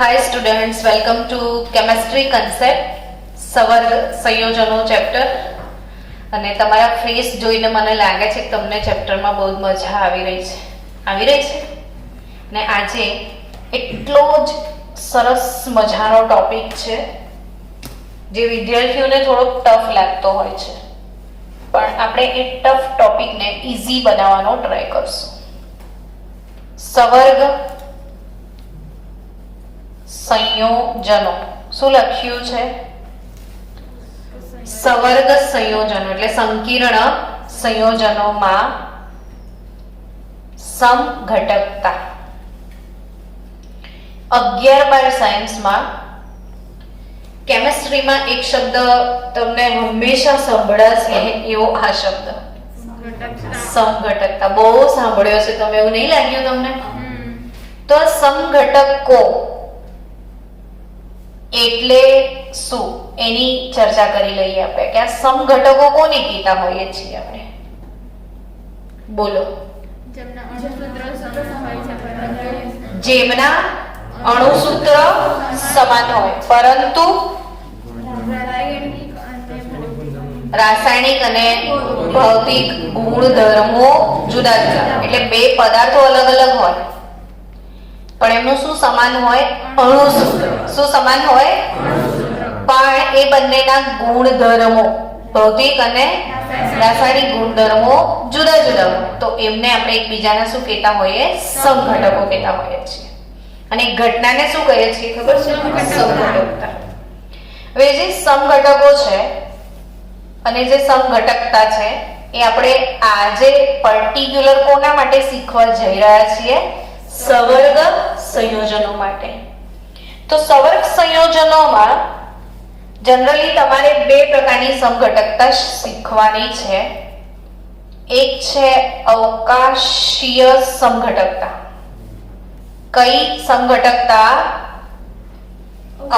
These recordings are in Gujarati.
Hi students, welcome to chemistry concept સવર્ગ સંયોજનો ચેપ્ટર. અને તમારા ફેસ જોઈને મને લાગે છે કે તમને ચેપ્ટરમાં બહુ જ મજા આવી રહી છે ને આજે એટલો જ સરસ મજાનો ટોપિક છે જે વિદ્યાર્થીઓને થોડો ટફ લાગતો હોય છે, પણ આપણે એ ટફ ટોપિકને ઈઝી બનાવવાનો ટ્રાય કરશું. સવર્ગ સંયોજનો. શું લખ્યું છે? સવર્ગ સંયોજનો એટલે સંકીર્ણ સંયોજનોમાં સમઘટકતા. 11-12 સાયન્સમાં કેમિસ્ટ્રીમાં એક શબ્દ તમને હંમેશા સંભળાશે, એવો આ શબ્દ સમઘટકતા. બહુ સાંભળ્યો છે તમે, એવું નહીં લાગ્યું તમને? તો સમઘટકો એટલે શું એની ચર્ચા કરી લઈએ આપણે કે આ સમઘટકો કોને કહેતા હોઈએ છીએ આપણે. બોલો. જેમના અણુસૂત્ર સમાન હોય પરંતુ રાસાયણિક અને ભૌતિક ગુણધર્મો જુદા જુદા, એટલે બે પદાર્થો અલગ અલગ હોય પણ એમનું શું સમાન હોય? અણુસૂત્ર. શું સમાન હોય? પણ એ બંનેના ગુણધર્મો, ભૌતિક અને રાસાયણિક ગુણધર્મો જુદા જુદા હોય તો એમને આપણે એકબીજાના શું કહેતા હોઈએ? સમઘટકો કહેતા હોઈએ છીએ. અને ઘટનાને શું કહીએ છીએ ખબર છે? સમઘટકતા. હવે જે સમઘટકો છે અને જે સમઘટકતા છે એ આપણે આજે પર્ટિક્યુલર કોના માટે શીખવા જઈ રહ્યા છીએ? સવર્ગ સંયોજનો માટે. તો સવર્ગ સંયોજનોમાં જનરલી તમારે બે પ્રકારની સમઘટકતા શીખવાની છે. એક છે અવકાશીય સમઘટકતા. કઈ સમઘટકતા?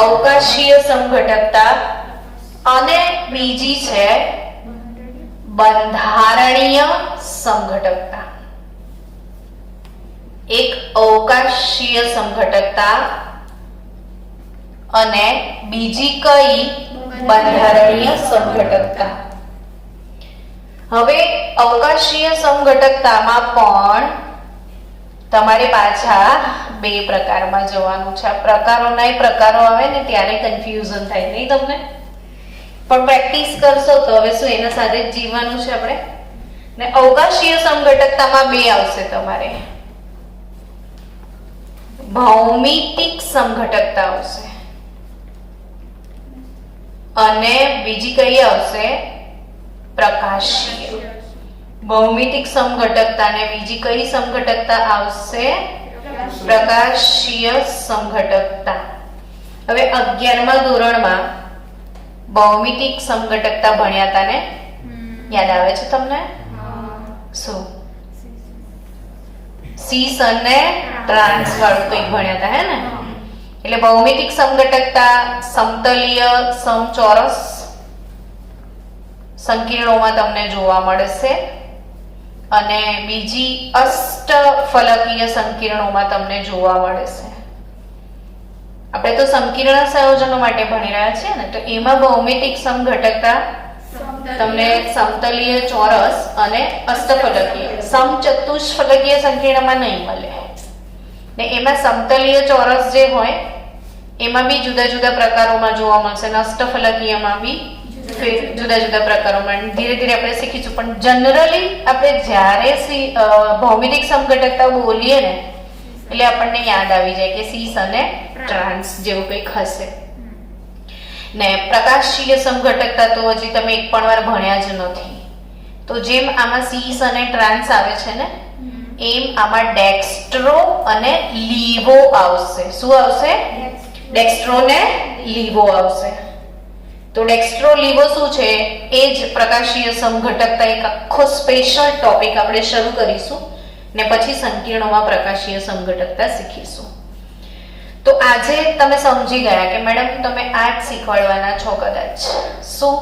અવકાશીય સમઘટકતા. અને બીજી છે બંધારણીય સમઘટકતા. એક અવકાશીય સમઘટકતા અને બીજી કઈ? બંધારણીય સમઘટકતા. હવે અવકાશીય સમઘટકતામાં પણ તમારે પાછા બે પ્રકારમાં જવાનું છે. પ્રકારોના પ્રકારો આવે ને ત્યારે કન્ફ્યુઝન થાય નહીં તમને? પણ પ્રેક્ટિસ કરશો તો હવે શું એના સાથે જ જીવવાનું છે આપણે. ને અવકાશીય સમઘટકતામાં બે આવશે તમારે. ભૌમિતિક સમઘટકતા આવશે અને બીજી કઈ આવશે? પ્રકાશીય. ભૌમિતિક સમઘટકતા અને બીજી કઈ સમઘટકતા આવશે? પ્રકાશીય સમઘટકતા. હવે 11મા ધોરણમાં ભૌમિતિક સમઘટકતા ભણ્યા હતા ને? યાદ આવે છે તમને? શું? સીસ અને ટ્રાન્સ વાળું કંઈક ભણ્યા હતા હે ને? એટલે ભૌમિતિક સમઘટકતા સમતલીય સમચોરસ સંકીર્ણોમાં તમને જોવા મળશે અને બીજી અષ્ટફલકીય સંકીર્ણોમાં તમને જોવા મળશે. આપણે તો સંકીર્ણ સંયોજનો માટે ભણી રહ્યા છીએ ને, તો એમાં ભૌમિતિક સમઘટકતા તમને સમતલીય ચોરસ અને અષ્ટફલકીય સમચતુષ્ફલકીય સંકીર્ણમાં નહીં મળે. ને એમાં સમતલીય ચોરસ જે હોય એમાં બી જુદા જુદા પ્રકારોમાં જોવા મળશે અને અષ્ટફલકીયમાં બી જુદા જુદા પ્રકારોમાં ધીરે ધીરે આપણે શીખીશું. પણ જનરલી આપણે જ્યારે ભૌમિતિક સમઘટકતા બોલીએ ને એટલે આપણને યાદ આવી જાય કે સીસ અને ટ્રાન્સ જેવું કંઈક હશે. ને પ્રકાશીય સમઘટકતા તો હજી તમે એક પણ વાર ભણ્યા જ નથી. તો જેમ આમાં સીસ અને ટ્રાન્સ આવે છે ને એમ આમાં ડેક્સ્ટ્રો અને લીવો આવશે. શું આવશે? ડેક્સ્ટ્રો ને લીવો આવશે. તો ડેક્સ્ટ્રો લીવો શું છે એ જ પ્રકાશીય સમઘટકતા એક આખો સ્પેશિયલ ટોપિક આપણે શરૂ કરીશું ને પછી સંકીર્ણોમાં પ્રકાશીય સમઘટકતા શીખીશું. તો આજે તમે સમજી ગયા કે મેડમ તમે આ જ શીખવાડવાના છો કદાચ. શું?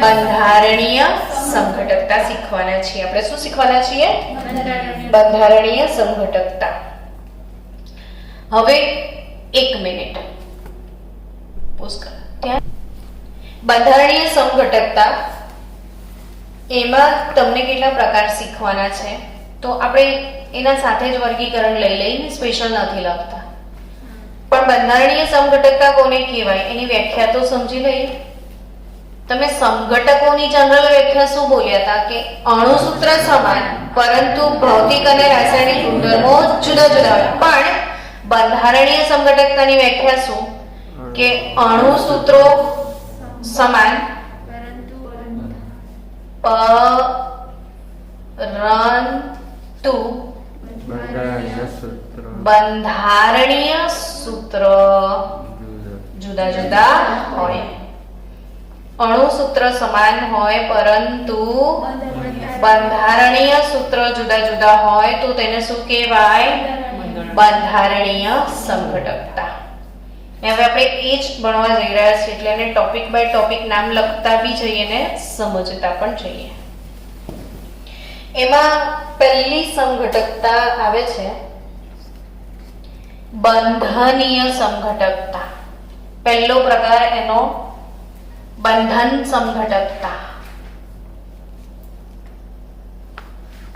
બંધારણીય સમઘટકતા શીખવાના છીએ આપણે. શું શીખવાના છીએ? બંધારણીય સમઘટકતા. હવે 1 મિનિટ બંધારણીય સમઘટકતા એમાં તમને કેટલા પ્રકાર શીખવાના છે, તો આપણે એના સાથે જ વર્ગીકરણ લઈ લઈને સ્પેશિયલ નથી લખતા, પણ બંધારણીય સમઘટકતા કોને કહેવાય એની વ્યાખ્યા તો સમજી લઈએ. તમે સમઘટકોની જનરલ વ્યાખ્યા શું બોલ્યા હતા કે અણુસૂત્ર સમાન પરંતુ ભૌતિક અને રાસાયણિક ગુણધર્મો જુદા જુદા હોય. પણ બંધારણીય સમઘટકતાની વ્યાખ્યા શું કે અણુસૂત્રો સમાન પરંતુ બંધારણીય સૂત્ર જુદા જુદા હોય. અણુસૂત્ર સમાન હોય પરંતુ બંધારણીય સૂત્ર જુદા જુદા હોય તો તેને શું કહેવાય? બંધારણીય સમઘટકતા. હવે આપણે એ જ ભણવા જઈ રહ્યા છીએ એટલે એને ટોપિક બાય ટોપિક નામ લખતા બી જઈએ ને સમજતા પણ જઈએ. એમાં પહેલી સમઘટકતા આવે છે બંધનીય સમઘટકતા. પહેલો પ્રકાર એનો બંધન સમઘટકતા.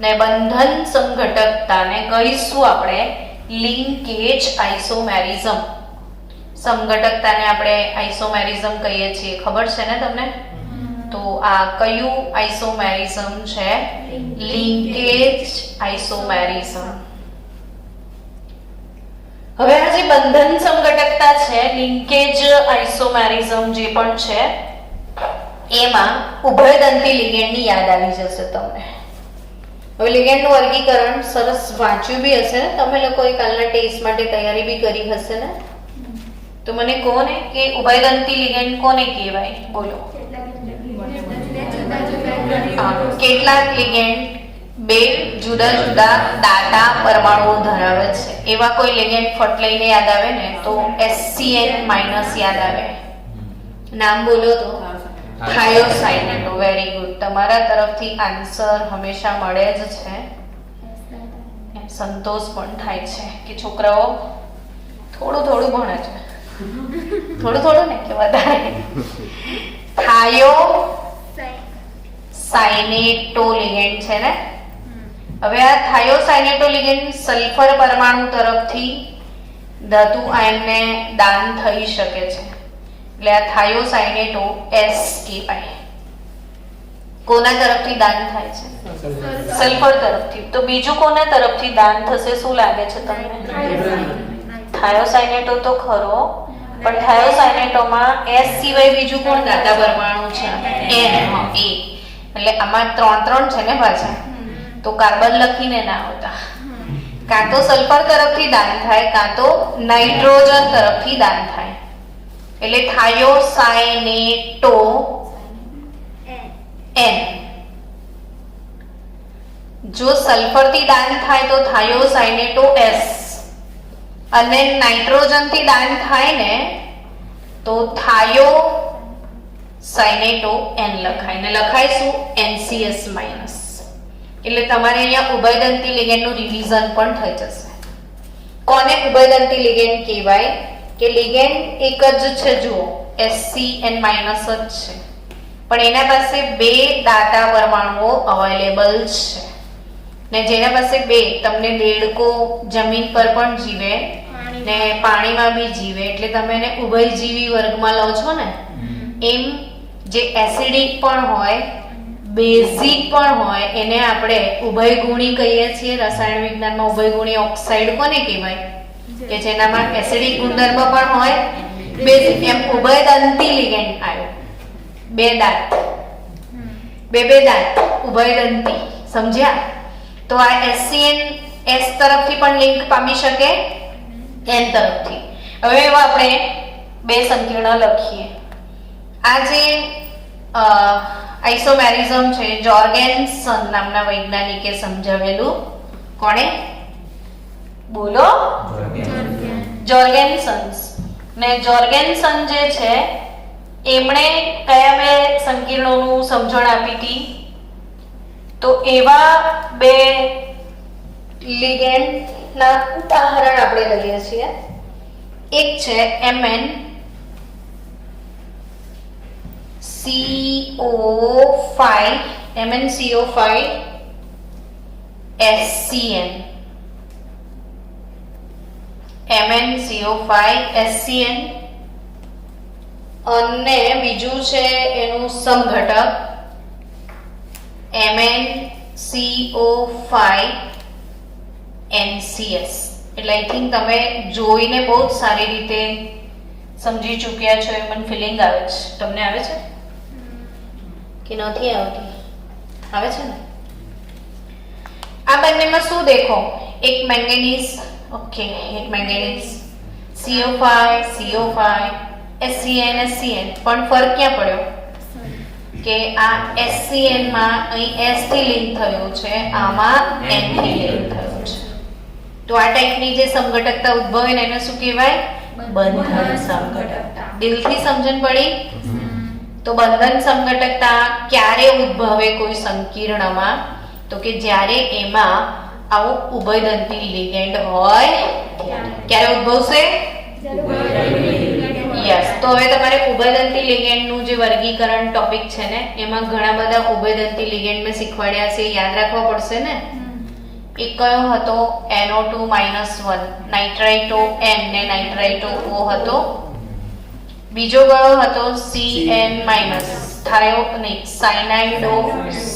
ને બંધન સમઘટકતાને કહીશું આપણે લિંકેજ આઇસોમેરિઝમ. સમઘટકતાને આપણે આઇસોમેરિઝમ કહીએ છીએ, ખબર છે ને તમને? તો આ કયું આઇસોમેરિઝમ છે? લિંકેજ આઇસોમેરિઝમ. હવે આ જે બંધન સમઘટકતા છે, લિંકેજ આઇસોમેરિઝમ જે પણ છે, એમાં ઉભયદંતી લિગેન્ડની યાદ આવી જશે તમને. હવે લિગેન્ડનું વર્ગીકરણ સરસ વાંચ્યું બી હશે ને તમે લોકોએ, કાલના ટેસ્ટ માટે તૈયારી બી કરી હશે ને. તો મને કહો ને કે ઉભયદંતી લિગેન્ડ કોને કહેવાય? બોલો. કેટલાક લિગેન્ડ બે જુદા જુદા દાતા પરમાણુઓ ધરાવે છે. એવા કોઈ લિગેન્ડ ફટ લઈને યાદ આવે ને તો HCN- યાદ આવે. નામ બોલો તો થાયોસાઇનેટો. Very good. તમારા તરફથી આન્સર હંમેશા મળે જ છે. એમ સંતોષ પણ થાય છે કે છોકરાઓ થોડું થોડું ભણે છે. થોડું થોડું ને કે વધારે. થાયોસાઇનેટો લિગેન્ડ છે ને. હવે આ થાયોસાઇનેટો લિગેન્ડ સલ્ફર પરમાણુ તરફથી ધાતુ આયનને દાન થઈ શકે છે, એટલે આ થાયોસાઇનેટો S કહેવાય. કોના તરફથી દાન થાય છે? સલ્ફર તરફથી. તો બીજું કોના તરફથી દાન થશે શું લાગે છે તમને? થાયોસાઇનેટો તો ખરો, પણ થાયોસાઇનેટોમાં S સિવાય બીજું કોણ દાતા પરમાણુ છે? N. એટલે આમાં 3 છે ને પાછા, તો કાર્બન લખીને ના આવતા. કાં તો સલ્ફર તરફથી દાન થાય, કાં તો નાઇટ્રોજન તરફથી દાન થાય. એટલે થાયોસાઇનેટો N. જો સલ્ફર થી દાન થાય તો થાયોસાઇનેટો S, અને નાઇટ્રોજન થી દાન થાય ને તો થાયોસાઇનેટો N લખાય. ને લખાય શું? NCS-. એટલે તમારે અહીંયા ઉભયદંતી લિગેન્ડનું રિવિઝન પણ થઈ જશે. કોને ઉભયદંતી લિગેન્ડ કહેવાય? કે લિગેન્ડ એક જ છે, જુઓ HCN- જ છે, પણ એના પાસે બે દાતા પરમાણુઓ અવેલેબલ છે. ને જેના પાસે બે, તમને દેડકો જમીન પર પણ જીવે ને પાણીમાં બી જીવે, એટલે તમે એને ઉભયજીવી વર્ગમાં લો છો ને. એમ જે એસિડિક પણ હોય, બેઝિક પણ હોય, એને આપણે ઉભયગુણી કહીએ છીએ. રસાયણ વિજ્ઞાનમાં ઉભયગુણી ઓક્સાઇડ કોને કહેવાય? કે જેનામાં એસિડિક ગુણધર્મ પણ હોય, બેઝિક. એમ ઉભયદંતી લિગેન્ડ આવ્યો. બે દાંત, બે દાંત, ઉભયદંતી. સમજ્યા? તો આ HCN S તરફથી પણ લિંક પામી શકે, N તરફથી. હવે એવા આપણે બે સંકીર્ણ લખીએ. આ જે આઇસોમેરિઝમ છે, જોર્ગેન્સન નામના વૈજ્ઞાનિકે સમજાવેલું. કોણે? બોલો. જોર્ગેન્સન. ને જોર્ગેન્સન જે છે એમણે કયા બે સંકીર્ણોનું સમજણ આપી હતી? તો એવા બે લિગેન્ડના ઉદાહરણ આપણે લઈએ છીએ. એક છે MnCO5 SCN, MnCO5 SCN, અને બીજું છે એનું સમઘટક MnCO5 NCS. એટલે આઈ થિંક તમે જોઈને બહુ જ સારી રીતે સમજી ચૂક્યા છો એ મને ફિલિંગ આવે છે. તમને આવે છે કે નથી આવતી? આવે છે ને? આ બંનેમાં શું દેખો, એક મેંગેનીઝ, ઓકે, એક મેંગેનીઝ, CO5 SCN SCN, પણ ફરક ક્યાં પડ્યો કે આ SCN માં અહીં S થી લિંક થયું છે, આમાં N થી લિંક થયું છે. તો આ ટાઈપની જે સમઘટકતા ઉદ્ભવે ને એને શું કહેવાય? બંધન સમઘટકતા. દિલથી સમજણ પડી? તો બંધન સમઘટકતા ક્યારે ઉદ્ભવે કોઈ સંકીર્ણમાં? તો કે જ્યારે એમાં આવો ઉભયદંતી લિગેન્ડ હોય. ક્યારે ઉદ્ભવશે? યસ. તો હવે તમારે ઉભયદંતી લિગેન્ડનું જે વર્ગીકરણ ટોપિક છે ને, એમાં ઘણા બધા ઉભયદંતી લિગેન્ડ મેં શીખવાડ્યા છે, યાદ રાખવા પડશે ને. એક કયો હતો? NO2 -1, નાઇટ્રાઇટો N ને નાઇટ્રાઇટો O હતો. બીજો કયો હતો? CN- સાયનાઇડો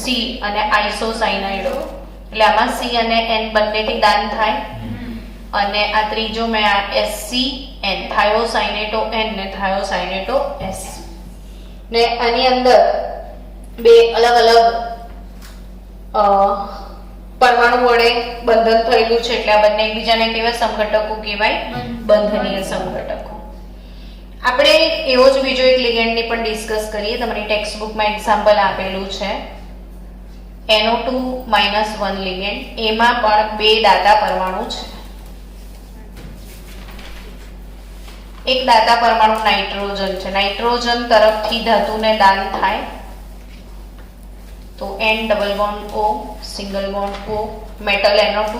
C અને આઇસોસાયનાઇડો. એટલે આમાં C અને N બંનેથી દાન થાય. અને આ ત્રીજો મેં આ SCN, થાયોસાયનેટો N ને થાયોસાયનેટો S. ને આની અંદર બે અલગ અલગ પરમાણુ વડે બંધન થયેલું છે, એટલે આ બંને એકબીજાને કેવા સમઘટકો કહેવાય? બંધનીય સમઘટકો. આપણે એવો જ બીજો એક લિગેન્ડની પણ ડિસ્કસ કરીએ. તમારી ટેક્સ્ટબુકમાં એક્ઝામ્પલ આપેલું છે NO2 -1 લિગેન્ડ. એમાં પણ બે દાતા પરમાણુ છે. એક દાતા પરમાણુ નાઇટ્રોજન છે. નાઇટ્રોજન તરફથી ધાતુને દાન થાય તો N double bond O, single bond O, metal NO2.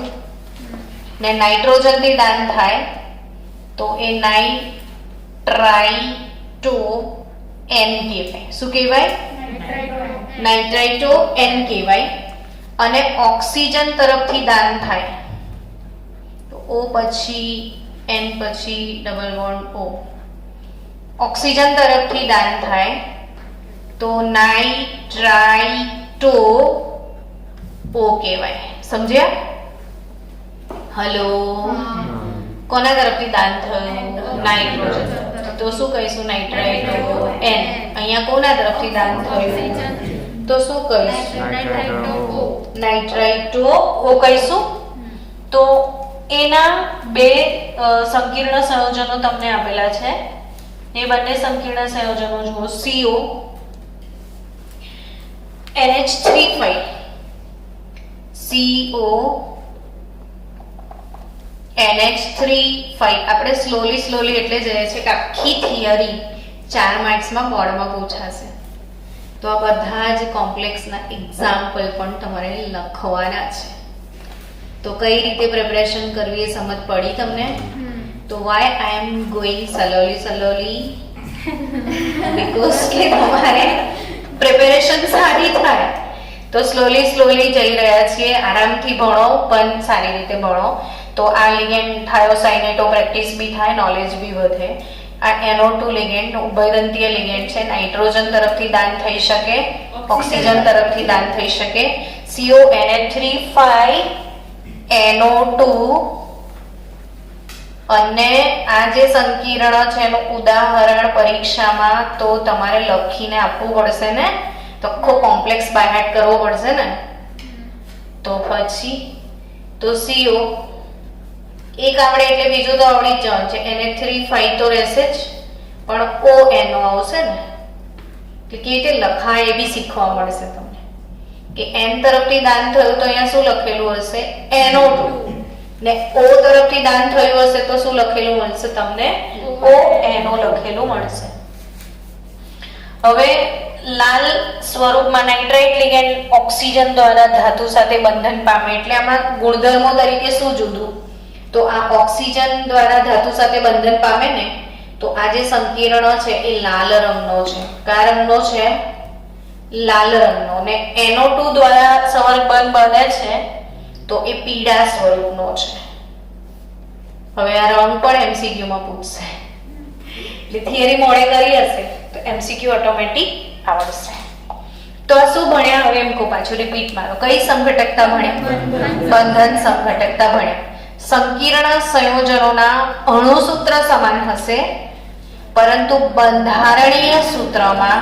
ને નાઇટ્રોજન થી દાન થાય તો એ નાઇટ્રાઇટો N કહેવાય. શું કહેવાય? નાઇટ્રાઇટો N કહેવાય. અને ઓક્સિજન તરફથી દાન થાય તો O પછી N પછી ડબલ બોન્ડ O. ઓક્સિજન તરફથી દાન થાય તો નાઇટ્રાઇટો O કહેવાય. સમજ્યા? હલો, કોના તરફથી દાન થયું? નાઇટ્રોજન. તો શું કહીશું? નાઇટ્રાઇટો N. અહીંયા કોના તરફથી દાન થયું? તો શું કહીશું? નાઇટ્રાઇટો O કહીશું. તો એના બે સંકીર્ણ સંયોજનો તમને આપેલા છે. એ બંને સંકીર્ણ સંયોજનો જુઓ. CO NH3 CO NH3 આપણે સ્લોલી એટલે જ રહે છે કે આખી થિયરી 4 માર્ક્સમાં બોર્ડમાં પૂછાશે. તો આ બધા જ કોમ્પ્લેક્સના એક્ઝામ્પલ પણ તમારે લખવાના છે. તો કઈ રીતે પ્રિપરેશન કરવી એ સમજ પડી તમને? તો why I am going slowly because કે તમારે પ્રિપેરેશન સારી થાય. તો સ્લોલી જઈ રહ્યા છીએ. આરામથી ભણો પણ સારી રીતે ભણો. તો આ લિગેન્ડ થાયોસાયનેટો પ્રેક્ટિસ બી થાય, નોલેજ બી વધે. આ NO2 લિગેન્ડ ઉભયદંતીય લિગેન્ડ છે. નાઇટ્રોજન તરફથી દાન થઈ શકે, ઓક્સિજન તરફથી દાન થઈ શકે. CONH3 NO2. અને આ જે સંકીર્ણ છે એનું ઉદાહરણ પરીક્ષામાં તો તમારે લખીને આપવું પડશે ને. તો આખો કોમ્પ્લેક્સ બાય હાર્ટ કરવો પડશે ને. તો પછી તો CO એક આવડે એટલે બીજું તો આવડી જ જવાનું છે. NH3 તો રહેશે જ, પણ ONO આવશે ને. કે કેવી રીતે લખાય એ બી શીખવા મળશે તમને. કે N તરફથી દાન થયું તો અહીંયા શું લખેલું હશે? NO2. ને O તરફથી દાન થયું હશે તો શું લખેલું મળશે તમને? ONO લખેલું મળશે. હવે લાલ સ્વરૂપમાં નાઇટ્રાઇટ લિગેન્ડ ઓક્સિજન દ્વારા ધાતુ સાથે બંધન પામે એટલે આમાં ગુણધર્મો તરીકે શું જુદું? તો તો આ ઓક્સિજન દ્વારા ધાતુ સાથે બંધન પામે ને તો આ જે સંકીર્ણ છે એ લાલ રંગનો છે. કયા રંગનો છે? લાલ રંગનો. ને NO2 દ્વારા સંવર્ધન બને છે તો એ પીળા સ્વરૂપનો છે. હવે આ રંગ પણ MCQ માં પૂછશે, એટલે થિયરી મોડે કરી હશે તો MCQ ઓટોમેટિક આવડશે. તો આ શું ભણ્યા? હવે એમ કહો, પાછું રિપીટ મારો. કઈ સંઘટકતા ભણ્યા? બંધન સંઘટકતા ભણ્યા. સંકીર્ણ સંયોજનોના અણુસૂત્ર સમાન હશે, પરંતુ બંધારણીય સૂત્રમાં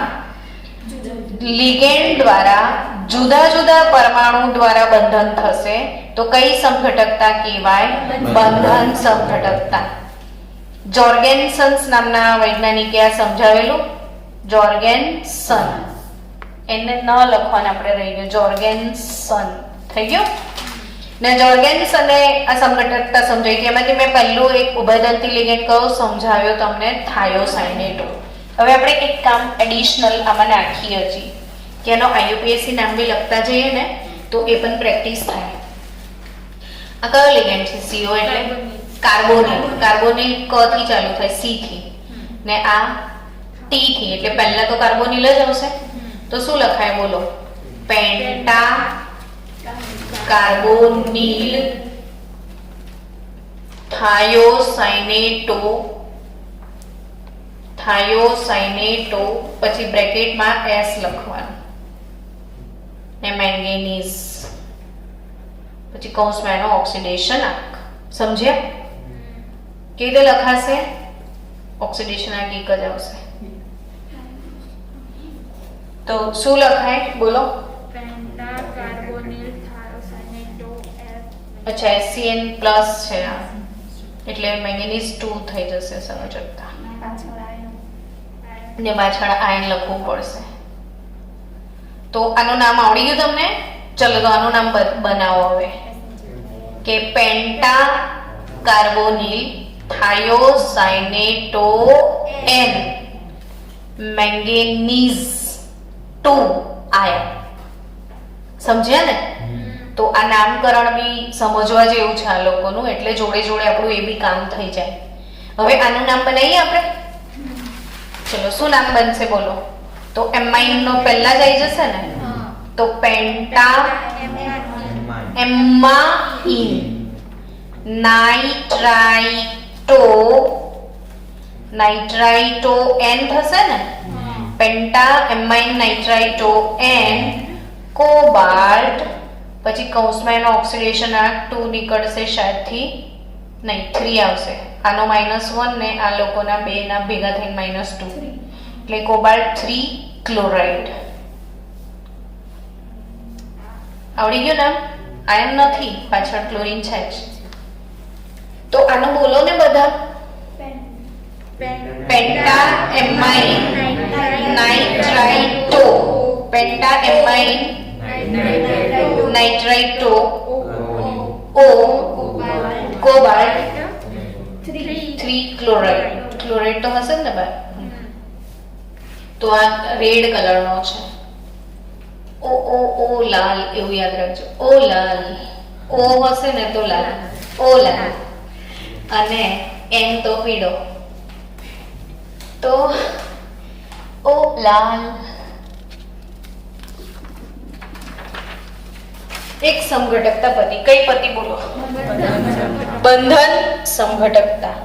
લિગેન્ડ દ્વારા જુદા જુદા પરમાણુ દ્વારા બંધન થશે તો કઈ સંઘટકતા કહેવાય? બંધન સંઘટકતા. જોર્ગેન્સન્સ નામના વૈજ્ઞાનિકે આ સમજાવેલું. જોર્ગેન્સન, એને ન લખવાને આપણે રહી ગયું, જોર્ગેન્સન થઈ ગયું ને. જોર્ગેન્સને આ સંઘટકતા સમજાવી હતી. એમાંથી મેં પહેલું એક ઉભયદંતી લિગેન્ડ કયો સમજાવ્યો તમને? થાયોસાઇનેટો. હવે આપણે એક કામ એડિશનલ આમાં નાખીએ હજી કે એનો IUPAC નામ બી લખતા જઈએ ને તો એ પણ પ્રેક્ટિસ થાય. આ કયો લિગેન્ડ છે? CO એટલે કાર્બોનિલ. કાર્બોનિલ ક થી ચાલુ થાય, C થી, ને આ T થી, એટલે પહેલા તો કાર્બોનિલ જ આવશે. તો શું લખાય બોલો? પેન્ટા કાર્બોનિલ થાયોસાઇનેટો. થાયોસાઇનેટો પછી બ્રેકેટમાં S લખવાનું ને મેંગેનીઝ પછી કૌંસમાં એનો ઓક્સિડેશન આંક. સમજ્યા? કેવી રીતે લખાશે? ઓક્સિડેશન આંક એક જ આવશે. તો શું લખાય બોલો? પેન્ટા કાર્બોનિલ થાયોસાઇનેટો S. અચ્છા, HCN પ્લસ છે આ, એટલે મેંગેનીઝ 2 થઈ જશે સંયોજકતા. ને પાછળ આયન લખવું પડશે. તો આનું નામ આવડી ગયું તમને? ચલો તો આનું નામ બનાવો હવે કે પેન્ટા કાર્બોનિલ થાયોસાઇનેટો N મેંગેનીઝ 2 આયન. સમજ્યા ને? તો આ નામકરણ બી સમજવા જેવું છે આ લોકોનું, એટલે જોડે જોડે આપણું એ બી કામ થઈ જાય. હવે આનું નામ બનાવીએ આપણે. ચલો શું નામ બનશે બોલો? તો એમાઇન નો પહેલા જ આવી જશે ને, તો પેન્ટા એમાઇન નાઇટ્રાઇટો. નાઇટ્રાઇટો N થશે ને, પેન્ટા એમાઇન નાઇટ્રાઇટો N કોબાલ્ટ પછી કૌંસમાં એનો ઓક્સિડેશન આંક 2 નીકળશે શાયદથી, નહીં 3 આવશે. આનો -1 ને આ લોકોના બે ના ભેગા થઈને -2 એટલે કોબાલ્ટ 3 ક્લોરાઇડ. આવડી ગયું નામ? આયન નથી, પાછળ ક્લોરીન છે જ. તો આનું બોલો ને બધા. Penta ammine nitrito. Penta ammine nitrito O cobalt 3 chloride. Chloride તો હશે ને ભાઈ? તો આ રેડ કલરનો છે. ઓ ઓ ઓ લાલ, એવું યાદ રાખજો. ઓ લાલ, ઓ હશે ને તો લાલ, ઓ લાલ. અને N તો પીળો, તો ઓ લાલ. એક સમઘટકતા પતિ. કઈ પતિ બોલો? બંધન સમઘટકતા.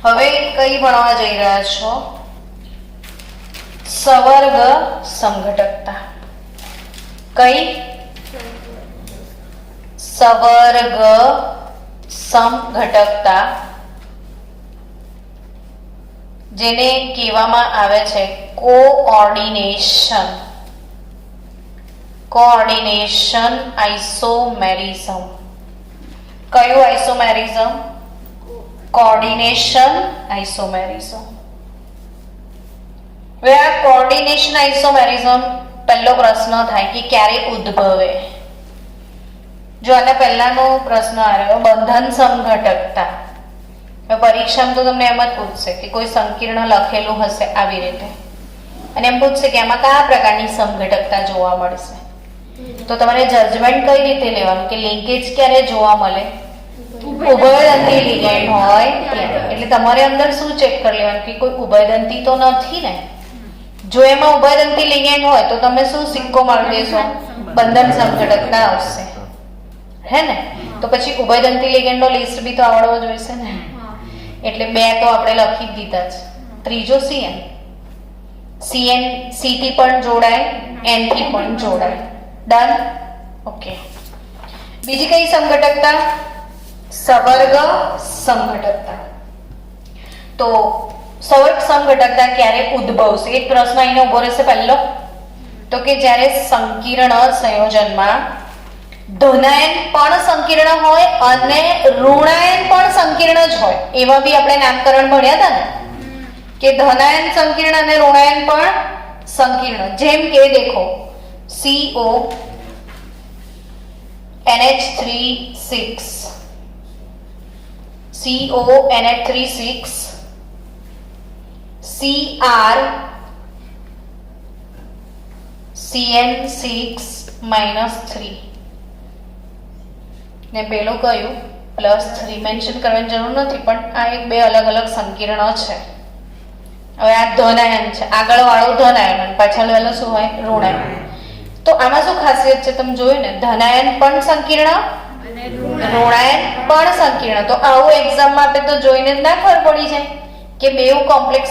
હવે કઈ ભણવા જઈ રહ્યા છો? સવર્ગ સમઘટકતા. કઈ? સવર્ગ સમઘટકતા, જેને કહેવામાં આવે છે કોઓર્ડિનેશન. કોઓર્ડિનેશન આઇસોમેરિઝમ. કયું આઇસોમેરિઝમ? કોઓર્ડિનેશન આઇસોમેરિઝમ. હવે આ કોઓર્ડિનેશન આઇસોમેરિઝમ પહેલો પ્રશ્ન થાય કે ક્યારે ઉદ્ભવે? જો આને પહેલાનો પ્રશ્ન આવ્યો બંધન સમઘટકતા. પરીક્ષામાં તો તમને એમ જ પૂછશે કે કોઈ સંકીર્ણ લખેલું હશે આવી રીતે, અને એમ પૂછશે કે આમાં કયા પ્રકારની સમઘટકતા જોવા મળશે. તો તમારે જજમેન્ટ કઈ રીતે લેવાનું કે લિંકેજ ક્યારે જોવા મળે? ઉભયદંતી લિગેન્ડ હોય ત્યારે. એટલે તમારે અંદર શું ચેક કરી લેવાનું કે કોઈ ઉભયદંતી તો નથી ને. જો એમાં ઉભયદંતી લિગેન્ડ હોય તો તમે શું સિક્કો મારી દેશો? બંધન સંઘટકતા આવશે, હે ને? તો પછી ઉભયદંતી લિગેન્ડનો લિસ્ટ બી તો આવડવો જોઈશે ને. એટલે 2 તો આપણે લખી જ દીધા છે. ત્રીજો CN. CN C થી પણ જોડાય, N થી પણ જોડાય. ડન? ઓકે. બીજી કઈ સંઘટકતા? સવર્ગ સંઘટકતા. તો સવર્ગ સંઘટકતા ક્યારે ઉદ્ભવશે? એક પ્રશ્ન અહીં ઉભો રહેશે પહેલો. તો કે જ્યારે સંકીર્ણ સંયોજનમાં ધનાયન પણ સંકીર્ણ હોય અને ઋણાયન પણ સંકીર્ણ જ હોય. એવા બી આપણે નામકરણ ભણ્યા હતા ને કે ધનાયન સંકીર્ણ અને ઋણાયન પણ સંકીર્ણ. જેમ કે દેખો CO NH3 6 CO NH3 6 CR CN6 -3 ને પેલું કયું +3. મેન્શન કરવાની જરૂર નથી પણ આ એક બે અલગ અલગ સંકીર્ણ છે. હવે આ ધનાયન છે, આગળ વાળો ધનાયન અને પાછળ વાળો શું હોય? ઋણાયન. તો આમાં શું ખાસિયત છે તમે જોયું ને? ધનાયન પણ સંકીર્ણ અને ઋણાયન પણ સંકીર્ણ. તો આવું એક્ઝામમાં આપે તો જોઈને જ ના ખબર પડી જાય કે બેઉ કોમ્પ્લેક્સ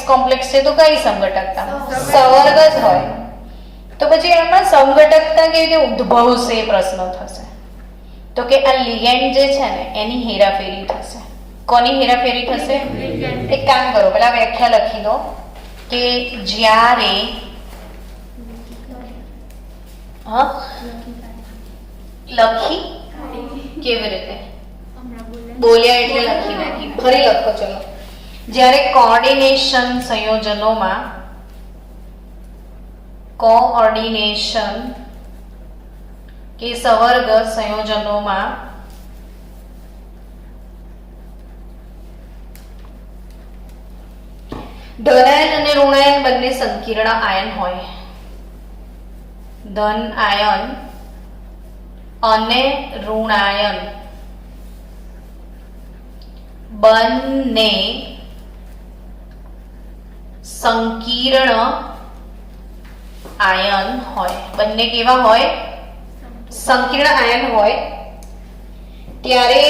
છે તો કઈ સંઘટકતા? સવર્ગ જ હોય. તો પછી એમાં સંઘટકતા કેવી રીતે ઉદ્ભવશે એ પ્રશ્ન થશે. તો કે આ લિગેન્ડ જે છે ને એની હેરાફેરી થશે. કોની હેરાફેરી થશે? એક કામ કરો, પેલા વ્યાખ્યા લખી દો કે જ્યારે લખી કેવી રીતે બોલ્યા એટલે લખી નાખી. ફરી લખો ચલો. જ્યારે કોઓર્ડિનેશન સંયોજનોમાં કોઓર્ડિનેશન કે સવર્ગ સંયોજનોમાં ધનાયન અને ઋણાયન બંને સંકીર્ણ આયન હોય. ધન આયન અને ઋણાયન બંને સંકીર્ણ આયન હોય. બંને કેવા હોય? સંકીર્ણ આયન હોય. ત્યારે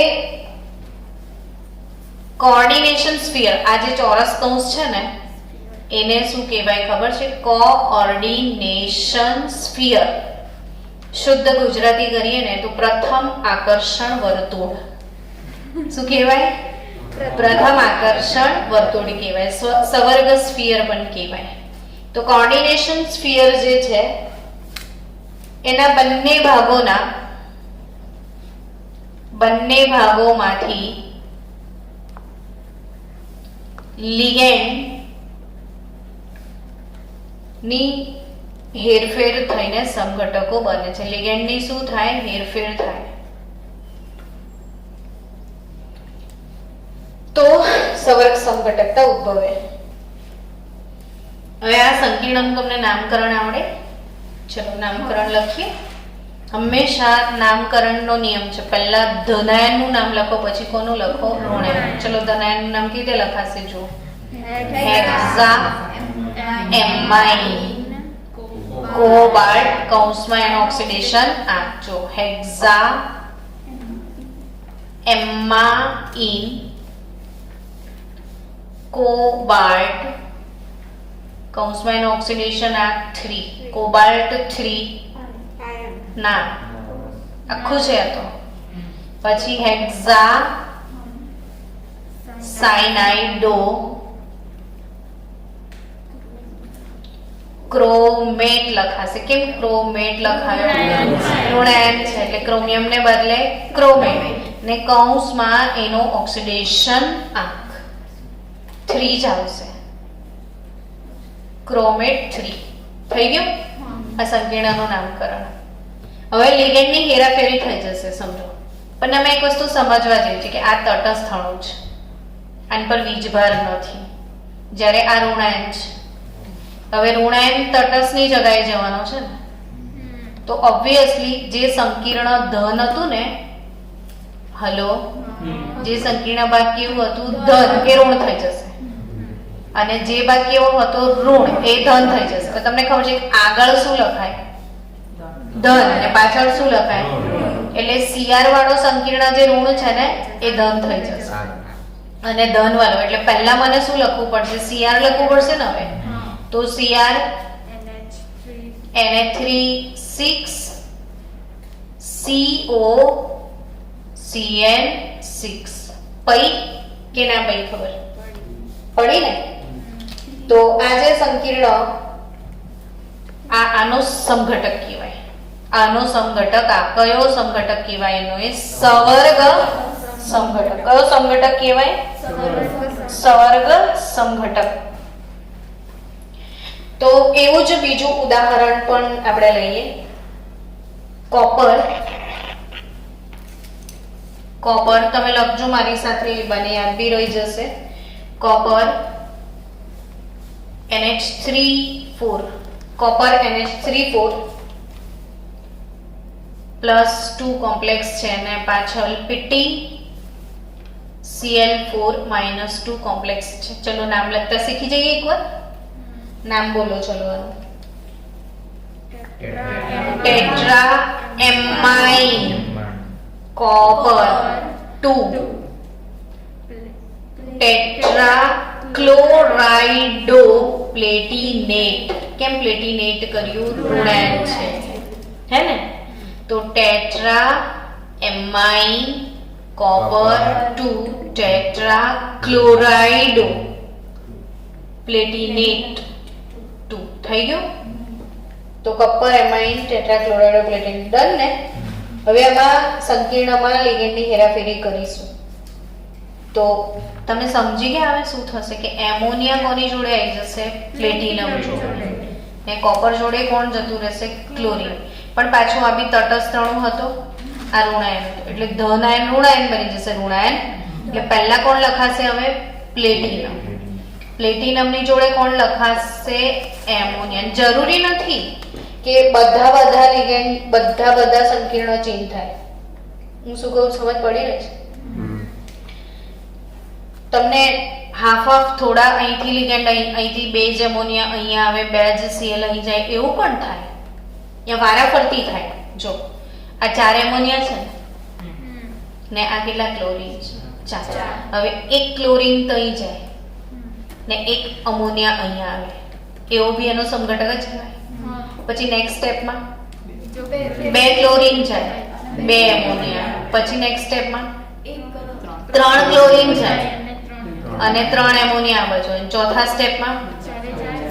કોઓર્ડિનેશન સ્ફિયર, આ જે ચોરસ કૌંસ છે ને એને શું કહેવાય ખબર છે? Coordination sphere. શુદ્ધ ગુજરાતી કરીએ ને તો પ્રથમ આકર્ષણ વર્તુળ. શું કહેવાય? પ્રથમ આકર્ષણ વર્તુળ કહેવાય. સવર્ગ સ્ફિયર પણ કહેવાય. તો કોઓર્ડિનેશન સ્ફિયર જે છે એના બંને ભાગોમાંથી લિગેન્ડ ની હેરફેર થઈને સંઘટકો બને છે. લિગેન્ડ ની શું થાય? હેરફેર થાય. તો સવર્ગ સંઘટકતા ઉદ્ભવે. હવે આ સંકીર્ણનું તમને નામકરણ આવડે? ચલો નામકરણ લખીએ. હંમેશા નામકરણનો નિયમ છે પહેલા ધનાયનનું નામ લખો પછી કોનું લખો? ઋણાયન. ચલો ધનાયનનું નામ કેવી રીતે લખાશે જુઓ. હેક્ઝા એમાઇન કોબાલ્ટ કૌંસમાં એનું ઓક્સિડેશન જો હેક્ઝા એમાઇન કોબાલ્ટ કૌંસમાં એનું ઓક્સિડેશન 3 કોબાલ્ટ 3 ના આખું છે તો પછી હેક્ઝા સાયનાઇડો ક્રોમેટ લખાશે. કેમ ક્રોમેટ લખાયો? ઋણાયન છે એટલે ક્રોમિયમ ને બદલે ક્રોમેટ ને કૌંસમાં એનો ઓક્સિડેશન આંક 3 જ આવશે. ક્રોમેટ 3 થઈ ગયું. આ સંકીર્ણનું નામકરણ. હવે લિગેન્ડની હેરાફેરી થઈ જશે સમજો. પણ અમે એક વસ્તુ સમજવા જેવી છે કે આ તટસ્થ અણુ છે, આની પર વીજભાર નથી. જ્યારે આ ઋણાયન છે, હવે ઋણાયન તટસ્થની જગ્યાએ જવાનો છે ને, તો ઓબ્વિયસલી જે સંકીર્ણ ધન હતું ને, હલો જે સંકીર્ણ ભાગ કેવું હતું ધન એ ઋણ થઈ જશે અને જે ભાગ કેવો હતો ઋણ એ ધન થઈ જશે. તો તમને ખબર છે કે આગળ શું લખાય ધન અને પાછળ શું લખાય એટલે CR વાળો સંકીર્ણ જે ઋણ છે ને એ ધન થઈ જશે અને ધન વાળો એટલે પહેલા મને શું લખવું પડશે CR લખવું પડશે ને હવે. તો CR Na3 6 CO CN6 પઈ કે ના પઈ ખબર પડી ને. તો આ જે સંકીર્ણ આનો સમઘટક કહેવાય. આનો સમઘટક આ કયો સમઘટક કહેવાય એનો એ સવર્ગ સમઘટક. કયો સમઘટક કહેવાય સવર્ગ સમઘટક. તો એવું જ બીજું ઉદાહરણ પણ આપણે લઈએ. કોપર તમે લખજો મારી સાથે બને યાદ બી રહી જશે. Copper NH3 copper NH3 plus 2 complex છે અને પાછળ PtCl4 માઇનસ 2 કોમ્પ્લેક્સ છે. ચલો નામ લખતા શીખી જઈએ એકવાર. નામ બોલો ચલો. Tetra ammine copper 2 tetra chlorido platinate. કેમ પ્લેટિનેટ કર્યું ઋણાયન છે હે ને. તો tetra ammine copper 2 tetra chlorido platinate 2 થઈ ગયું. તો copper ammine tetra chlorido platinate done ને. હવે આમાં સંકીર્ણમાં લિગેન્ડની હેરાફેરી કરીશું. તો તમે સમજી ગયા હવે શું થશે કે એમોનિયા કોની જોડે આવી જશે પ્લેટિનમ જોડે ને કોપર જોડે કોણ જતું રહેશે ક્લોરીન. પણ પાછું આ બી તટસ્થ અણુ હતો આ ઋણાયન હતો એટલે ધન આયન ઋણાયન બની જશે ઋણાયન. એટલે પહેલા કોણ લખાશે હવે પ્લેટિનમ. પ્લેટિનમની જોડે કોણ લખાશે એમોનિયા. જરૂરી નથી કે બધા લિગેન્ડ બધા સંકીર્ણ ચેન્જ થાય. હું શું કહું સમજ પડી રહી છે તમને. હાફ થોડા અહીંથી લિગેન્ડ અહીંથી બે જ એમોનિયા અહીંયા આવે બે જ Cl અહીં જાય એવું પણ થાય. યા વારાફરતી થાય. જો આ 4 એમોનિયા છે ને આ કેટલા ક્લોરીન છે 4. હવે એક ક્લોરીન તઈ જાય ને એક અમોનિયા અહીંયા આવે એવો બી એનો સમઘટક જ કહેવાય. પછી નેક્સ્ટ સ્ટેપમાં 2 ક્લોરીન જાય 2 એમોનિયા. પછી નેક્સ્ટ સ્ટેપમાં 3 ક્લોરીન જાય અને 3 એમોનિયા આવે છે. ચોથા સ્ટેપમાં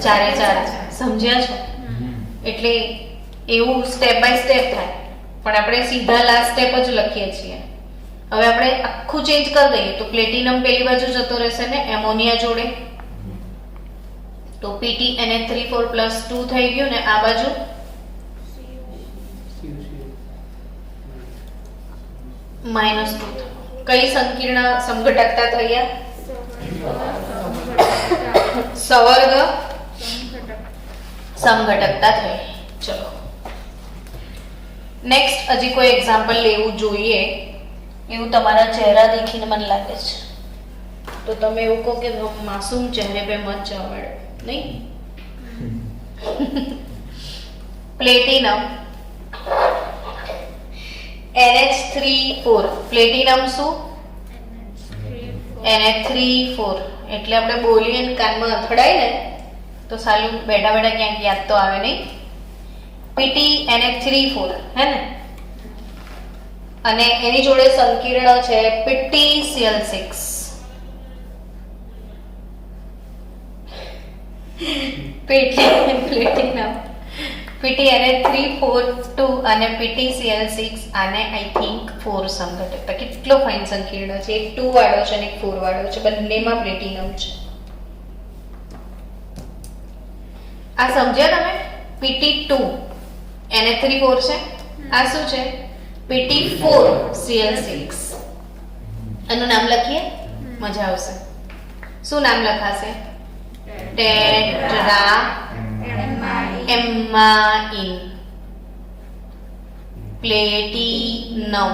4 સમજ્યા છો. એટલે એવું સ્ટેપ બાય સ્ટેપ થાય. પણ આપણે સીધા લાસ્ટ સ્ટેપ જ લખીએ છીએ. હવે આપણે આખું ચેન્જ કરી દઈએ તો પ્લેટિનમ પેલી બાજુ જતો રહેશે ને એમોનિયા જોડે. તો PtNH3 પ્લસ 2 થઈ ગયું ને આ બાજુ માઇનસ 2. કઈ સંકીર્ણ સમઘટકતા થયા સવર્ગ સમઘટકતા થઈ. ચલો નેક્સ્ટ હજી કોઈ એક્ઝામ્પલ લેવું જોઈએ એવું તમારા ચહેરા દેખીને મને લાગે છે. તો તમે એવું કહો કે માસૂમ ચહેરે पे મત જાઓ નહીં. પ્લેટિનમ NH3 પ્લેટિનમ શું NH3 એટલે આપણે બોલીએ ને કાનમાં અથડાય ને તો સાલું બેઠા ક્યાંક યાદ તો આવે નહીં. PtNH3 હે ને. અને એની જોડે સંકીર્ણ છે PtCl6. પ્લેટિનમ PtNH3 અને PtCl6 આને આઈ થિંક 4 સમઘટક. કેટલો ફાઇન સંકીર્ણ છે. એક 2 વાળો છે અને એક 4 વાળો છે. બંનેમાં પ્લેટિનમ છે. આ સમજ્યા તમે. Pt2 NH3 છે. આ શું છે Pt4Cl6. એનું નામ લખીએ મજા આવશે. શું નામ લખાશે ટેટ્રા એમાઇન પ્લેટિનમ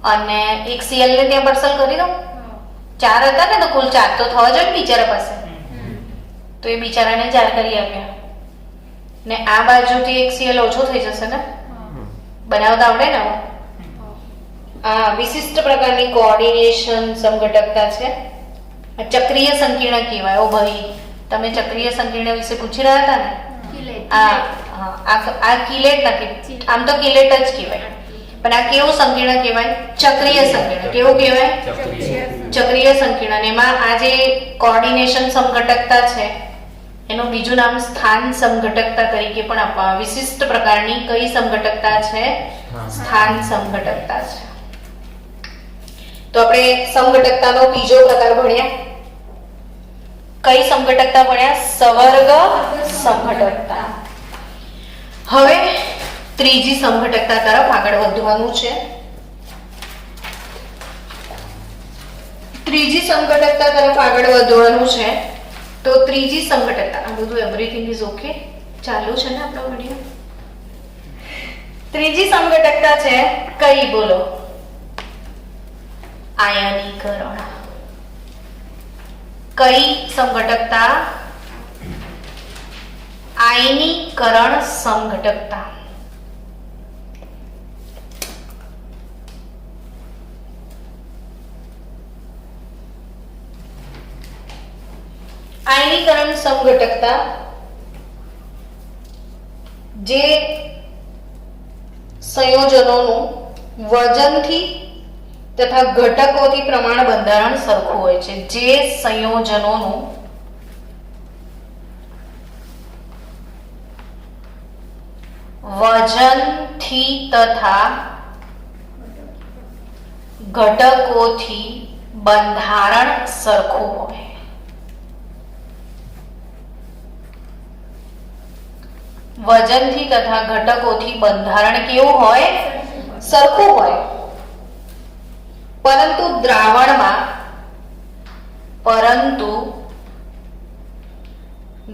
અને એક Cl ને ત્યાં પાર્સલ કરી દઉં. 4 હતા ને, તો કુલ 4 તો થવા જોઈએ ને બિચારા પાસે. તો એ બિચારાને 4 કરી આપ્યા ને આ બાજુથી એક Cl ઓછો થઈ જશે ને. બનાવતા આવડે ને હવે? આ વિશિષ્ટ પ્રકારની કોઓર્ડિનેશન સમઘટકતા છે. આ ચક્રીય સંકીર્ણ કહેવાય. ઓ ભાઈ, તમે ચક્રીય સંકીર્ણ વિશે પૂછી રહ્યા હતા ને? આ કિલેટ નથી, આમ તો કિલેટ જ કહેવાય, પણ આ કેવું સંકીર્ણ કહેવાય? ચક્રીય સંકીર્ણ. કેવું કહેવાય? ચક્રીય સંકીર્ણ. એમાં આ જે કોઓર્ડિનેશન સમઘટકતા છે એનું બીજું નામ સ્થાન સમઘટકતા તરીકે પણ આપવામાં. વિશિષ્ટ પ્રકારની કઈ સમઘટકતા છે? સ્થાન સમઘટકતા છે. તો આપણે સમઘટકતાનો બીજો પ્રકાર ભણ્યા. કઈ સમઘટકતા ભણ્યા? સવર્ગ સમઘટકતા. હવે ત્રીજી સમઘટકતા તરફ આગળ વધવાનું છે. ત્રીજી સમઘટકતા તરફ આગળ વધવાનું છે. તો ત્રીજી સમઘટકતા, આ બધું એવરીથિંગ ઇઝ ઓકે, ચાલુ છે ને આપણો વિડિયો? ત્રીજી સમઘટકતા છે કઈ? બોલો. આયનીકરણ. કઈ સમઘટકતા? આયનીકરણ સમઘટકતા. આયનીકરણ સમઘટકતા જે સંયોજનોનું વજનથી તથા ઘટકોથી પ્રમાણ બંધારણ સરખું હોય છે. જે સંયોજનોનું વજનથી તથા ઘટકોથી બંધારણ સરખું હોય. વજનથી તથા ઘટકોથી બંધારણ કેવું હોય? સરખું હોય. પરંતુ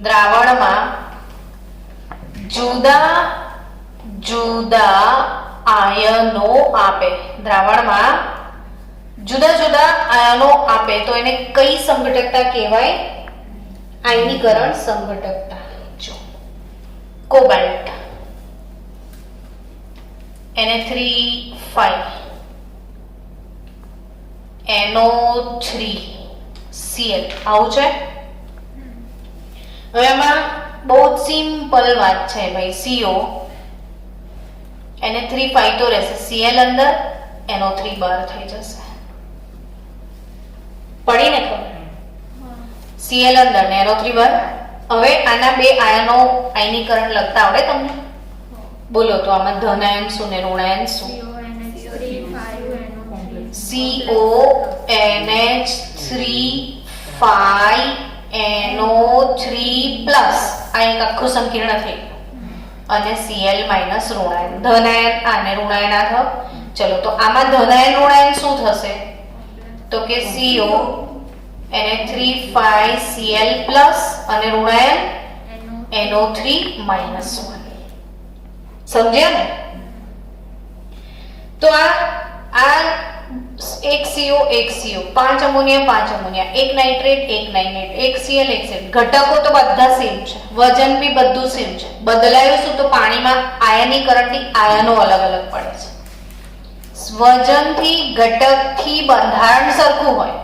દ્રાવણમાં જુદા જુદા આયનો આપે. દ્રાવણમાં જુદા જુદા આયનો આપે તો એને કઈ સમઘટકતા કહેવાય? આયનીકરણ સમઘટકતા. જો કોબાલ્ટ Na3 NO3 Cl આવું છે. હવે એમાં બહુ સિમ્પલ વાત છે ભાઈ. CO Na3 તો રહેશે, Cl અંદર, NO3 બહાર થઈ જશે. પડી ને ખબર? Cl અંદર ને NO3 બહાર. હવે આના બે આયનો આયનીકરણ લખતા આવડે તમને? બોલો તો આમાં ધન આયન શું ને ઋણ આયન શું? CONH3 પ્લસ આ એક આખું સંકીર્ણ થઈ અને Cl માઇનસ ઋણાયન. ધનાયન આને ઋણાયન આ થયો. ચલો તો આમાં ધનાયન ઋણાયન શું થશે? તો કે CO Na3 પ્લસ અને ઋણાયન NO3 માઇનસ 1. સમજ્યા ને? તો આ એક CO 5 અમોનિયા 5 અમોનિયા, એક નાઇટ્રેટ એક નાઇટ્રેટ, એક Cl એક Cl. ઘટકો તો બધા સેમ છે, વજન બી બધું સેમ છે. બદલાયું શું? તો પાણીમાં આયનીકરણથી આયનો અલગ અલગ પડે છે. વજનથી ઘટકથી બંધારણ સરખું હોય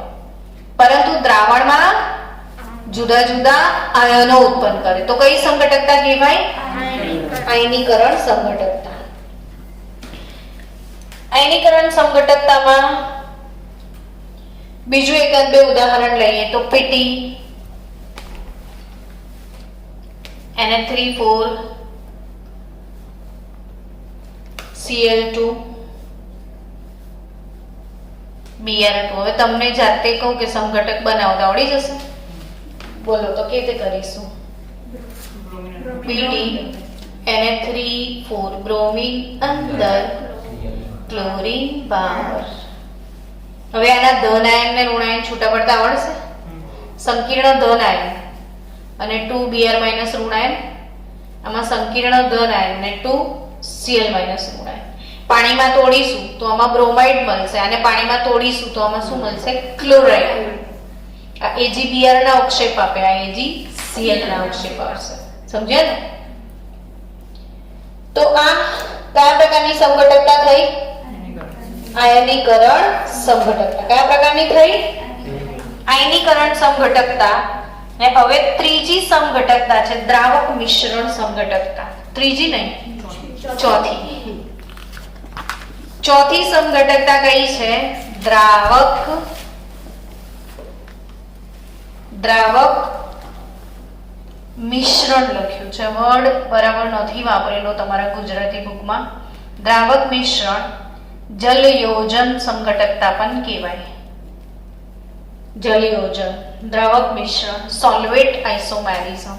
પરંતુ દ્રાવણમાં જુદા જુદા આયનો ઉત્પન્ન કરે તો કઈ સમઘટકતા કહેવાય? આયનીકરણ સમઘટકતા. આયનીકરણ સમઘટકતામાં બીજું એકાદ બે ઉદાહરણ લઈએ તો પીટી Na3 Cl2 Br2. હવે તમને જાતે કહું કે સમઘટક બનાવતા આવડી જશે? બોલો તો કેવી રીતે કરીશું? પીટી Na3 બ્રોમિન અંદર, ક્લોરીન બહાર. હવે આના ધન આયન ને ઋણ આયન છૂટા પડતા આવડશે? સંકીર્ણ ધન આયન અને 2 Br માઇનસ ઋણ આયન, આમાં સંકીર્ણ ધન આયન ને 2 Cl માઇનસ ઋણ આયન. પાણીમાં તોડીશું તો આમાં બ્રોમાઇડ મળશે, અને પાણીમાં તોડીશું તો આમાં શું મળશે? ક્લોરાઇડ. આ AgBr ના અવક્ષેપ આપે, આ AgCl ના અવક્ષેપ આવશે. સમજ્યા ને? તો આ કયા પ્રકારની સમઘટકતા થઈ? આયનીકરણ સમઘટકતા. કયા પ્રકારની થઈ? આયનીકરણ સમઘટકતા. ને હવે ત્રીજી સમઘટકતા છે દ્રાવક મિશ્રણ સમઘટકતા. ત્રીજી નહીં, ચોથી. ચોથી સમઘટકતા કઈ છે? દ્રાવક મિશ્રણ લખ્યું છે, વર્ડ બરાબર નથી વાપરેલો તમારા ગુજરાતી બુકમાં. દ્રાવક મિશ્રણ જલયોજન સમઘટકતા પણ કહેવાય. જલયોજન, દ્રાવક મિશ્રણ, સોલ્વેટ આઇસોમેરિઝમ.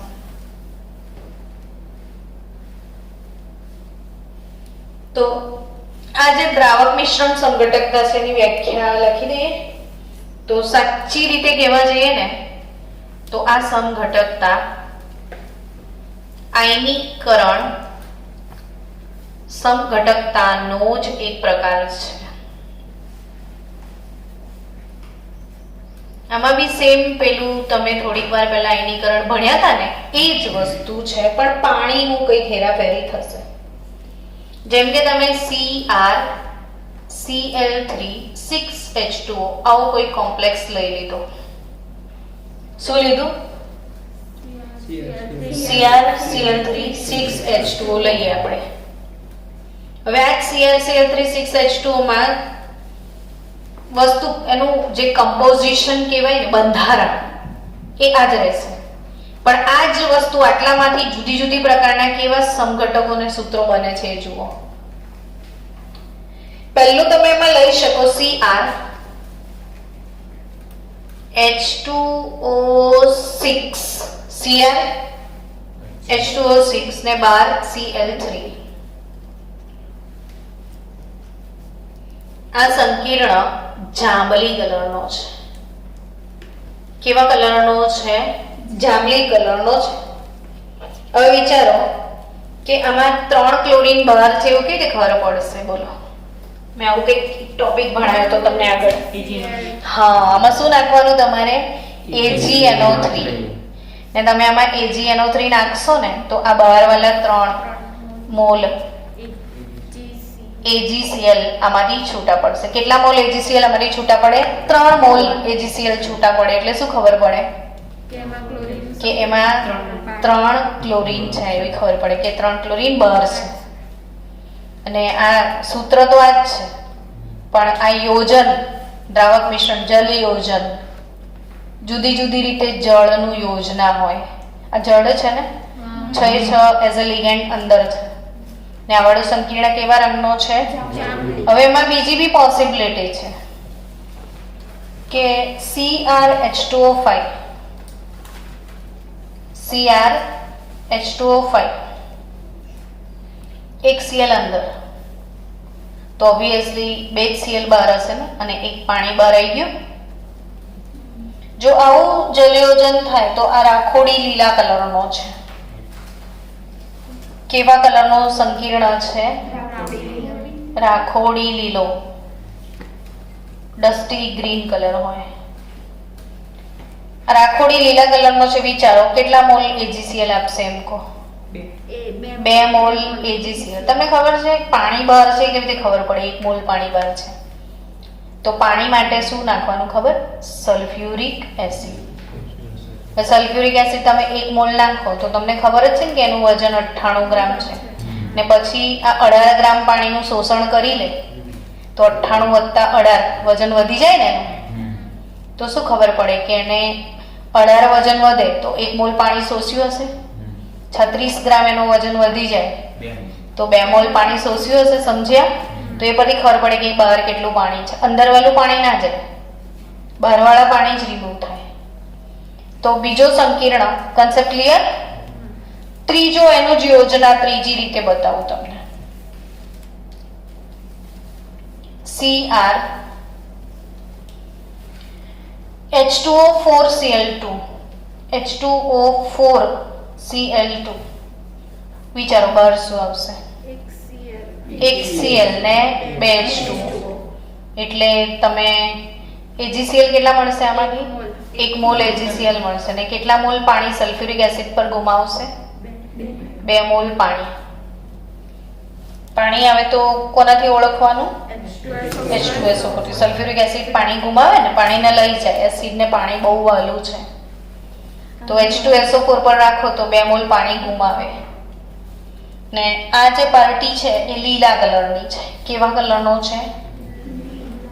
તો આ જે દ્રાવક મિશ્રણ સમઘટકતા છે એની વ્યાખ્યા લખી દઈએ. તો સાચી રીતે કહેવા જઈએ ને તો આ સમઘટકતા આયનીકરણ સમઘટકતાનો જ એક પ્રકાર છે. આમાં બી સેમ પેલું તમે થોડીક વાર પહેલા આયનીકરણ ભણ્યા હતા ને એ જ વસ્તુ છે, પણ પાણીનું કંઈક હેરાફેરી થશે. જેમ કે તમે CrCl3 6H2O આવો કોઈ કોમ્પ્લેક્સ લઈ લીધો. શું લીધું? CrCl3 6H2O લઈએ આપણે. હવે આ CrCl3 6H2O માં વસ્તુ એનું જે કમ્પોઝિશન કહેવાય ને, બંધારણ, એ આ જ રહેશે. પણ આ જ વસ્તુ આટલામાંથી જુદી જુદી પ્રકારના કેવા સમઘટકો અને સૂત્રો બને છે એ જુઓ. પહેલું તમે એમાં લઈ શકો CrH2O6 ને 12 Cl3. આ સંકીર્ણ જાંબલી કલરનો છે. કેવા કલરનો છે? જાંબલી કલરનો છે. હવે વિચારો કે આમાં 3 ક્લોરીન બહાર છે, એવું કેવી રીતે ખબર પડશે? બોલો. મેં આવું કંઈક ટોપિક ભણાયો તો તમને આગળ. હા, આમાં શું નાખવાનું તમારે? AgNO3. ને તમે આમાં AgNO3 નાખશો ને તો આ બહારવાળા 3 મોલ AgCl આમાંથી છૂટા પડશે. કેટલા મોલ AgCl આમાંથી છૂટા પડે? 3 મોલ AgCl છૂટા પડે. એટલે શું ખબર પડે? કે એમાં 3 ક્લોરીન છે, એવી ખબર પડે કે 3 ક્લોરીન બહાર છે. અને આ સૂત્ર તો આ જ છે, પણ આ યોજન દ્રાવક મિશ્રણ જલ યોજન જુદી જુદી રીતે જળનું યોજના હોય. આ જળ છે ને 6 એઝ અ લિગેન્ડ અંદર છે. ને આ વાળો સંકીર્ણ કેવા રંગનો છે? હવે એમાં બીજી બી પોસિબિલિટી છે કે CrH2O5 એક Cl અંદર, તો ઓબ્વિયસલી 2 Cl બહાર હશે ને, અને એક પાણી બહાર આવી ગયું. જો આવું જલયોજન થાય તો આ રાખોડી લીલા કલરનો છે. કેવા કલરનો સંકીર્ણ છે? રાખોડી લીલો, ડસ્ટી ગ્રીન કલર હોય. રાખોડી લીલા કલરનો છે. વિચારો કેટલા મોલ AgCl આપશે એમ કહો? 2 મોલ AgCl. તમને ખબર છે પાણી બહાર છે કેવી રીતે ખબર પડે 1 મોલ પાણી બહાર છે? તો પાણી માટે શું નાખવાનું ખબર? Sulphuric acid. સલ્ફ્યુરિક એસિડ તમે 1 મોલ નાખો તો તમને ખબર જ છે ને કે એનું વજન 98 ગ્રામ છે. ને પછી આ 18 ગ્રામ પાણીનું શોષણ કરી લે તો 98 વત્તા 18 વજન વધી જાય ને એનું. તો શું ખબર પડે કે એને 18 વજન વધે તો 1 મોલ પાણી શોષ્યું હશે. 36 ગ્રામ એનું વજન વધી જાય તો 2 મોલ પાણી શોષ્યું હશે. સમજ્યા? તો એ પછી ખબર પડે કે બહાર કેટલું પાણી છે. અંદર વાળું પાણી ના જાય, બહારવાળા પાણી જ રિમૂવ થાય. તો બીજો સંકીર્ણ કન્સેપ્ટ ક્લિયર? ત્રીજો એનું જ યોજના ત્રીજી રીતે બતાવું તમને. CrH2O4Cl2 H2O4Cl2. વિચારો બહાર શું આવશે? HCl ને 2H2 એટલે તમે AgCl કેટલા મળશે આમાંથી? 1 મોલ AgCl મળશે ને કેટલા મોલ પાણી સલ્ફ્યુરિક એસિડ પર ગુમાવશે? 2 મોલ પાણી. પાણી આવે તો કોનાથી ઓળખવાનું? H2SO4 થી. સલ્ફ્યુરિક એસિડ પાણી ગુમાવે ને, પાણીને લઈ જાય. એસિડ ને પાણી બહુ વહેલું છે તો H2SO4 પર રાખો તો 2 મોલ પાણી ગુમાવે. ને આ જે પાર્ટી છે એ લીલા કલરની છે. કેવા કલરનો છે?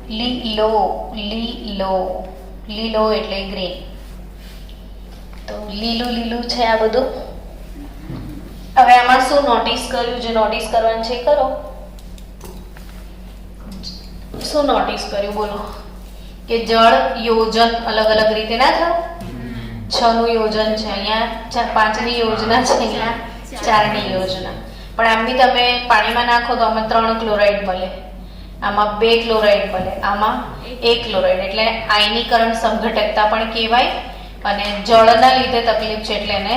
લીલો. લીલો લીલો એટલે ગ્રીન. તો લીલું લીલું છે આ બધું. હવે આમાં શું નોટિસ કર્યું? જે નોટિસ કરવાનું છે કરો. શું નોટિસ કર્યું બોલો? કે જળ યોજન અલગ અલગ રીતે ના થયું. 6 નું યોજન છે અહીંયા, 5 ની યોજના છે અહીંયા, 4 ની યોજના. પણ આમ બી તમે પાણીમાં નાખો તો આમાં 3 ક્લોરાઇડ મળે, આમાં 2 ક્લોરાઇડ મળે, આમાં 1 ક્લોરાઇડ. એટલે આયનીકરણ સમઘટકતા પણ કહેવાય અને જળના લીધે તકલીફ છે એટલે એને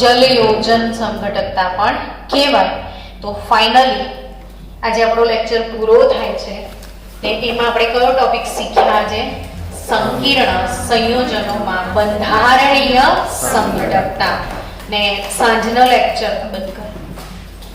જલયોજન સમઘટકતા પણ કહેવાય. તો ફાઇનલી આજે આપણો લેક્ચર પૂરો થાય છે. એમાં આપણે કયો ટોપિક શીખ્યા? આજે સંકીર્ણ સંયોજનોમાં બંધારણીય સમઘટકતા. ને સાંજનો લેક્ચર બંધ